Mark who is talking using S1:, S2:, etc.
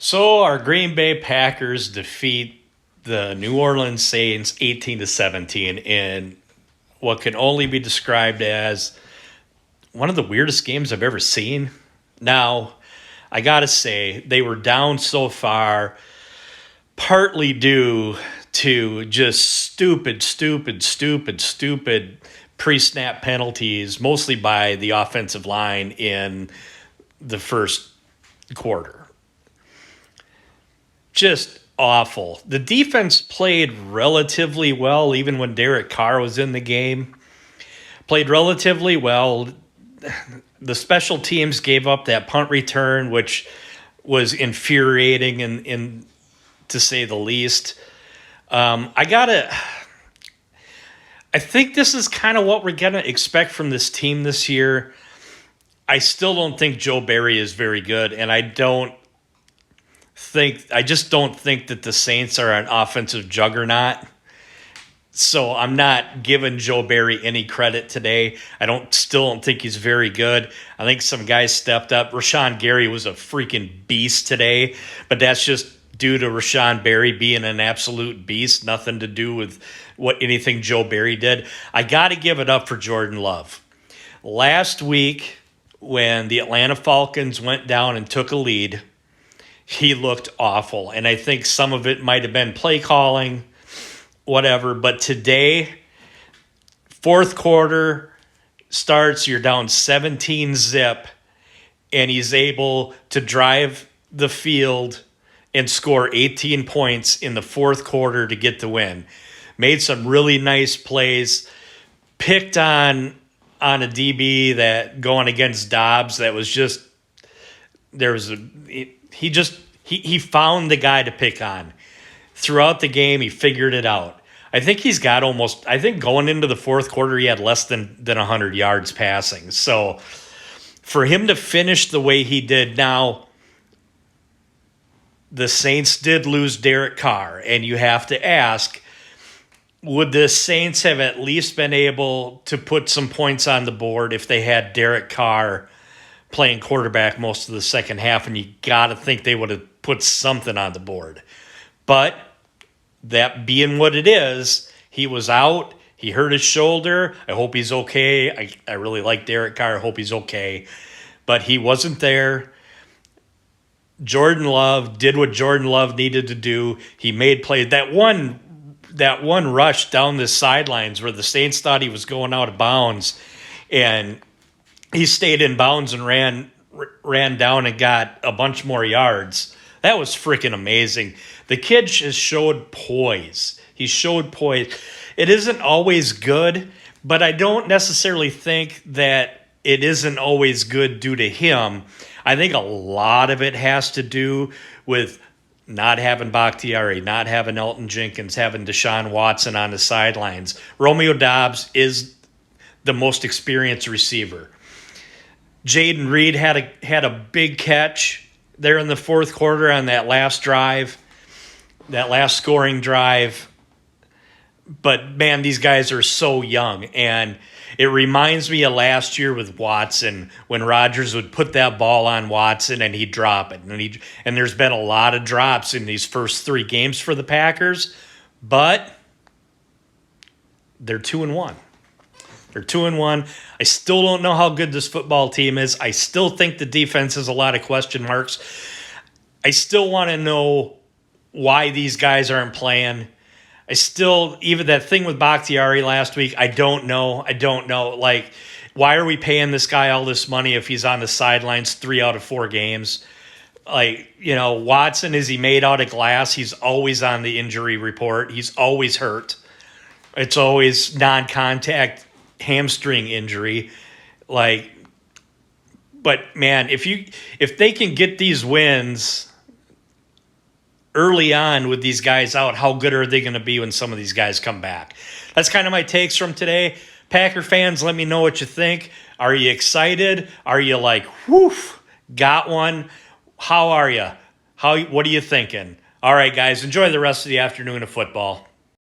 S1: So our Green Bay Packers defeat the New Orleans Saints 18-17 in what can only be described as one of the weirdest games I've ever seen. Now, I got to say, they were down so far, partly due to just stupid pre-snap penalties, mostly by the offensive line in the first quarter. Just awful. The defense played relatively well, even when Derek Carr was in the game. Played relatively well. The special teams gave up that punt return, which was infuriating in to say the least. I think this is kind of what we're going to expect from this team this year. I still don't think Joe Barry is very good, and I just don't think that the Saints are an offensive juggernaut. So I'm not giving Joe Barry any credit today. Still don't think he's very good. I think some guys stepped up. Rashawn Gary was a freaking beast today, but that's just due to Rashawn Barry being an absolute beast, nothing to do with anything Joe Barry did. I got to give it up for Jordan Love. Last week, when the Atlanta Falcons went down and took a lead, he looked awful. And I think some of it might have been play calling, whatever. But today, fourth quarter starts, you're down 17-zip, and he's able to drive the field and score 18 points in the fourth quarter to get the win. Made some really nice plays, picked on a DB that going against Dobbs that was just he found the guy to pick on. Throughout the game, he figured it out. I think going into the fourth quarter, he had less than 100 yards passing. So for him to finish the way he did now, the Saints did lose Derek Carr, and you have to ask, would the Saints have at least been able to put some points on the board if they had Derek Carr playing quarterback most of the second half? And you got to think they would have put something on the board. But that being what it is, he was out. He hurt his shoulder. I hope he's okay. I really like Derek Carr. I hope he's okay. But he wasn't there. Jordan Love did what Jordan Love needed to do. He made plays. That one rush down the sidelines where the Saints thought he was going out of bounds, and he stayed in bounds and ran down and got a bunch more yards. That was freaking amazing. The kid just showed poise. He showed poise. It isn't always good, but I don't necessarily think that it isn't always good due to him. I think a lot of it has to do with not having Bakhtiari, not having Elton Jenkins, having Deshaun Watson on the sidelines. Romeo Doubs is the most experienced receiver. Jaden Reed had a big catch there in the fourth quarter on that last drive, that last scoring drive. But, man, these guys are so young. And it reminds me of last year with Watson when Rodgers would put that ball on Watson and he'd drop it. And there's been a lot of drops in these first three games for the Packers. But they're 2-1. They're 2-1. I still don't know how good this football team is. I still think the defense has a lot of question marks. I still want to know why these guys aren't playing. Even that thing with Bakhtiari last week, I don't know. Like, why are we paying this guy all this money if he's on the sidelines 3 out of 4 games? Like, Watson, is he made out of glass? He's always on the injury report. He's always hurt. It's always non-contact hamstring injury. Like, but man, if they can get these wins early on with these guys out, how good are they going to be when some of these guys come back? That's kind of my takes from today. Packer fans, let me know what you think. Are you excited? Are you like, whew, got one? How are you? What are you thinking? All right, guys, enjoy the rest of the afternoon of football.